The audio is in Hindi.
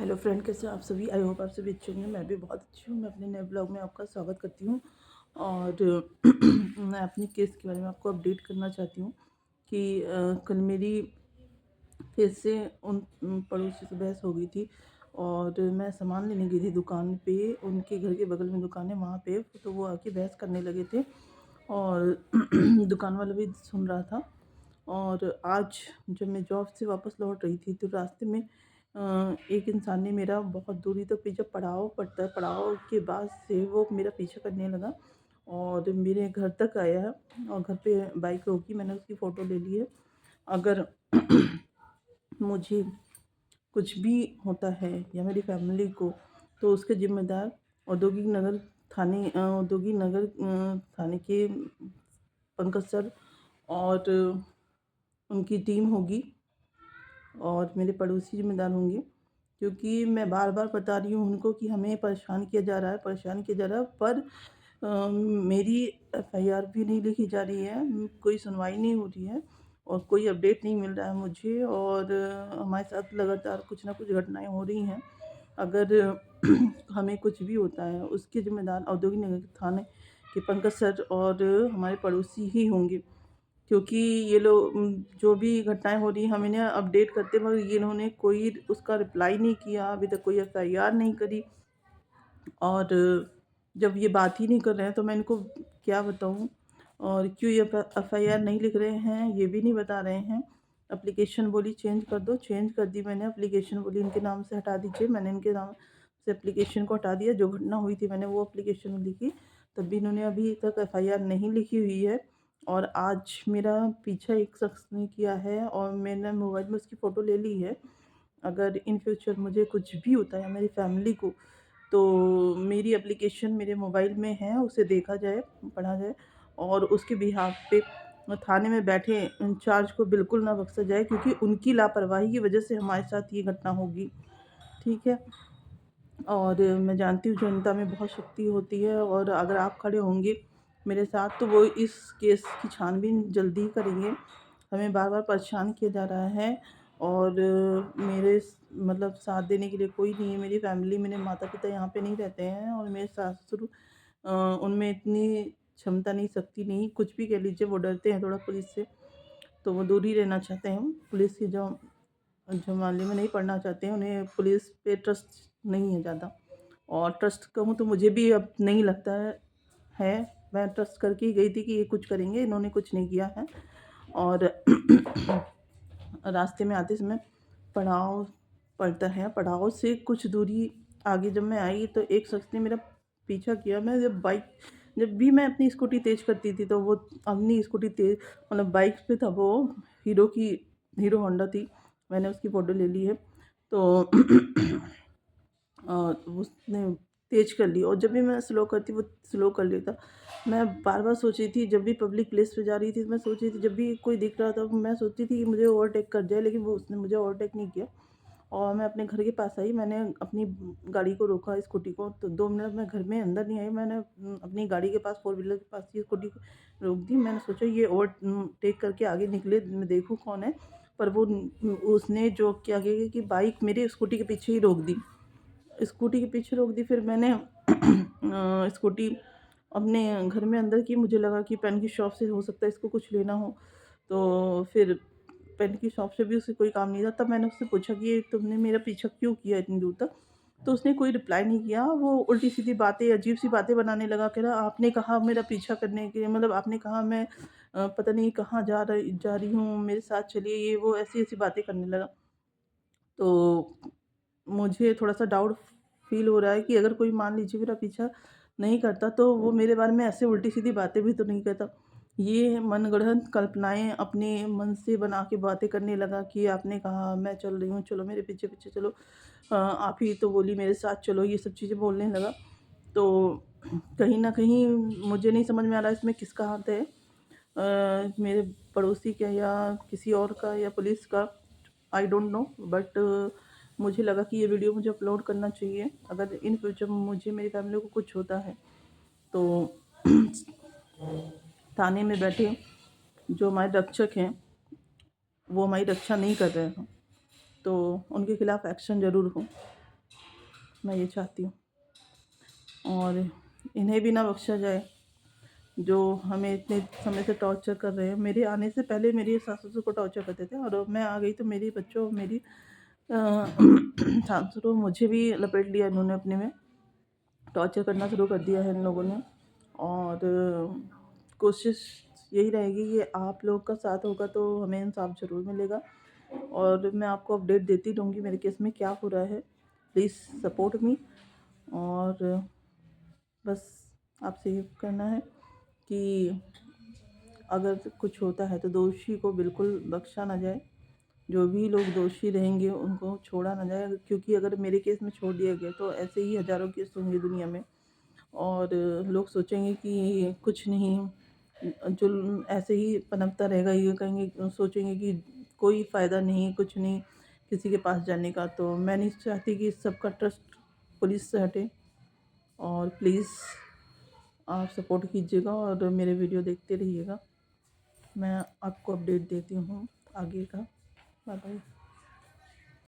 हेलो फ्रेंड, कैसे हैं आप सभी। आई होप आप सभी अच्छे होंगे। मैं भी बहुत अच्छी हूँ। मैं अपने नए ब्लॉग में आपका स्वागत करती हूँ और मैं अपनी केस के बारे में आपको अपडेट करना चाहती हूँ कि कल मेरी फिर से उन पड़ोसी से बहस हो गई थी और मैं सामान लेने गई थी दुकान पे। उनके घर के बगल में दुकान है, वहाँ पे तो वो आके बहस करने लगे थे और दुकान वाला भी सुन रहा था। और आज जब मैं जॉब से वापस लौट रही थी तो रास्ते में एक इंसान ने मेरा बहुत दूरी तक पीछे, पड़ाव पड़ता है, पड़ाव के बाद से वो मेरा पीछा करने लगा और मेरे घर तक आया है और घर पे बाइक रोकी। मैंने उसकी फ़ोटो ले ली है। अगर मुझे कुछ भी होता है या मेरी फैमिली को, तो उसके ज़िम्मेदार औद्योगिक नगर थाने के पंकज सर और उनकी टीम होगी और मेरे पड़ोसी ज़िम्मेदार होंगे। क्योंकि मैं बार बार बता रही हूँ उनको कि हमें परेशान किया जा रहा है, परेशान किया जा रहा है, पर मेरी एफआईआर भी नहीं लिखी जा रही है, कोई सुनवाई नहीं हो रही है और कोई अपडेट नहीं मिल रहा है मुझे। और हमारे साथ लगातार कुछ ना कुछ घटनाएं हो रही हैं। अगर हमें कुछ भी होता है उसके ज़िम्मेदार औद्योगिक नगर थाने के पंकज सर और हमारे पड़ोसी ही होंगे। क्योंकि ये लोग जो भी घटनाएं हो रही हैं हम इन्हें अपडेट करते, मगर ये इन्होंने कोई उसका रिप्लाई नहीं किया, अभी तक कोई एफआईआर नहीं करी। और जब ये बात ही नहीं कर रहे हैं तो मैं इनको क्या बताऊं। और क्यों ये एफआईआर नहीं लिख रहे हैं ये भी नहीं बता रहे हैं। एप्लीकेशन बोली चेंज कर दो, चेंज कर दी मैंने। एप्लीकेशन बोली इनके नाम से हटा दीजिए, मैंने इनके नाम से एप्लीकेशन को हटा दिया। जो घटना हुई थी मैंने वो एप्लीकेशन में लिखी, तब भी इन्होंने अभी तक एफआईआर नहीं लिखी हुई है। और आज मेरा पीछा एक शख्स ने किया है और मैंने मोबाइल में उसकी फ़ोटो ले ली है। अगर इन फ्यूचर मुझे कुछ भी होता है मेरी फैमिली को, तो मेरी एप्लीकेशन मेरे मोबाइल में है, उसे देखा जाए, पढ़ा जाए और उसके बिहाफ पे थाने में बैठे इंचार्ज को बिल्कुल ना बख्शा जाए, क्योंकि उनकी लापरवाही की वजह से हमारे साथ ये घटना होगी। ठीक है। और मैं जानती हूँ जनता में बहुत शक्ति होती है और अगर आप खड़े होंगे मेरे साथ तो वो इस केस की छानबीन जल्दी ही करेंगे। हमें बार बार परेशान किया जा रहा है और मतलब साथ देने के लिए कोई नहीं है। मेरी फैमिली, मेरे माता पिता यहाँ पे नहीं रहते हैं और मेरे सासुर उनमें इतनी क्षमता नहीं, शक्ति नहीं, कुछ भी कह लीजिए। वो डरते हैं थोड़ा पुलिस से, तो वो दूर ही रहना चाहते हैं। पुलिस की जो जो मामले में नहीं पढ़ना चाहते हैं, उन्हें पुलिस पे ट्रस्ट नहीं है ज़्यादा। और ट्रस्ट कहूँ तो मुझे भी अब नहीं लगता है। मैं ट्रस्ट करके ही गई थी कि ये कुछ करेंगे, इन्होंने कुछ नहीं किया है। और रास्ते में आते समय पड़ाव पड़ता है, पड़ाव से कुछ दूरी आगे जब मैं आई तो एक शख्स ने मेरा पीछा किया। जब भी मैं अपनी स्कूटी तेज़ करती थी तो वो अपनी स्कूटी तेज़, मतलब बाइक पे था वो, हीरो होंडा थी। मैंने उसकी फ़ोटो ले ली है। तो उसने तेज़ कर ली और जब भी मैं स्लो करती वो स्लो कर लेता। मैं बार-बार सोच रही थी, जब भी पब्लिक प्लेस पे जा रही थी तो मैं सोच रही थी, जब भी कोई दिख रहा था मैं सोचती थी कि मुझे ओवरटेक कर जाए, लेकिन वो उसने मुझे ओवरटेक नहीं किया। और मैं अपने घर के पास आई, मैंने अपनी गाड़ी को रोका, स्कूटी को, तो 2 मिनट मैं घर में अंदर नहीं आई। मैंने अपनी गाड़ी के पास, फ़ोर व्हीलर के पास ही स्कूटी को रोक दी। मैंने सोचा ये ओवरटेक करके आगे निकले, मैं देखूँ कौन है। पर वो उसने जो क्या किया कि बाइक मेरे स्कूटी के पीछे ही रोक दी। स्कूटी के पीछे रोक दी। फिर मैंने स्कूटी अपने घर में अंदर की, मुझे लगा कि पेन की शॉप से हो सकता है इसको कुछ लेना हो। तो फिर पेन की शॉप से भी उसे कोई काम नहीं था। तब मैंने उससे पूछा कि ये तुमने मेरा पीछा क्यों किया इतनी दूर तक? तो उसने कोई रिप्लाई नहीं किया। वो उल्टी-सीधी बातें, अजीब-सी बातें बनाने लगा। कह रहा आपने कहा मेरा पीछा करने के, मतलब आपने कहा मैं पता नहीं कहाँ जा रही हूँ, मेरे साथ चलिए, ये वो ऐसी-ऐसी बातें करने लगा। तो मुझे थोड़ा-सा डाउट फ़ील हो रहा है कि अगर कोई मान लीजिए मेरा पीछा नहीं करता तो वो मेरे बारे में ऐसे उल्टी-सीधी बातें भी तो नहीं कहता। ये मनगढ़ंत कल्पनाएँ अपने मन से बना के बातें करने लगा कि आपने कहा मैं चल रही हूँ, चलो मेरे पीछे-पीछे चलो। आप ही तो बोली मेरे साथ चलो, ये सब चीज़ें बोलने लगा। तो कहीं न कहीं मुझे नहीं समझ में आ रहा है इसमें किसका हाथ है। मेरे पड़ोसी का या किसी और का या पुलिस का, आई डोंट नो। बट मुझे लगा कि ये वीडियो मुझे अपलोड करना चाहिए। अगर इन फ्यूचर मुझे, मेरी फैमिली को कुछ होता है तो थाने में बैठे जो हमारे रक्षक हैं वो हमारी रक्षा नहीं कर रहे हैं, तो उनके खिलाफ़ एक्शन ज़रूर हो। मैं ये चाहती हूँ। और इन्हें भी ना बख्शा जाए जो हमें इतने समय से टॉर्चर कर रहे हैं। मेरे आने से पहले मेरी सास-ससुर को टॉर्चर करते थे और अब मैं आ गई तो मेरे बच्चों मेरी सास-ससुर मुझे भी लपेट लिया इन्होंने अपने में। टॉर्चर करना शुरू कर दिया है इन लोगों ने। और कोशिश यही रहेगी कि आप लोग का साथ होगा तो हमें इंसाफ ज़रूर मिलेगा। और मैं आपको अपडेट देती रहूँगी मेरे केस में क्या हो रहा है। Please support me. और बस आपसे ये करना है कि अगर कुछ होता है तो दोषी को बिल्कुल बख्शा ना जाए। जो भी लोग दोषी रहेंगे उनको छोड़ा ना जाए, क्योंकि अगर मेरे केस में छोड़ दिया गया तो ऐसे ही हज़ारों केस होंगे दुनिया में। और लोग सोचेंगे कि कुछ नहीं, जुल्म ऐसे ही पनपता रहेगा। ये कहेंगे, सोचेंगे कि कोई फ़ायदा नहीं, कुछ नहीं किसी के पास जाने का। तो मैं नहीं चाहती कि सबका ट्रस्ट पुलिस से हटे। और प्लीज़ आप सपोर्ट कीजिएगा और मेरे वीडियो देखते रहिएगा। मैं आपको अपडेट देती हूँ आगे का। Bye bye.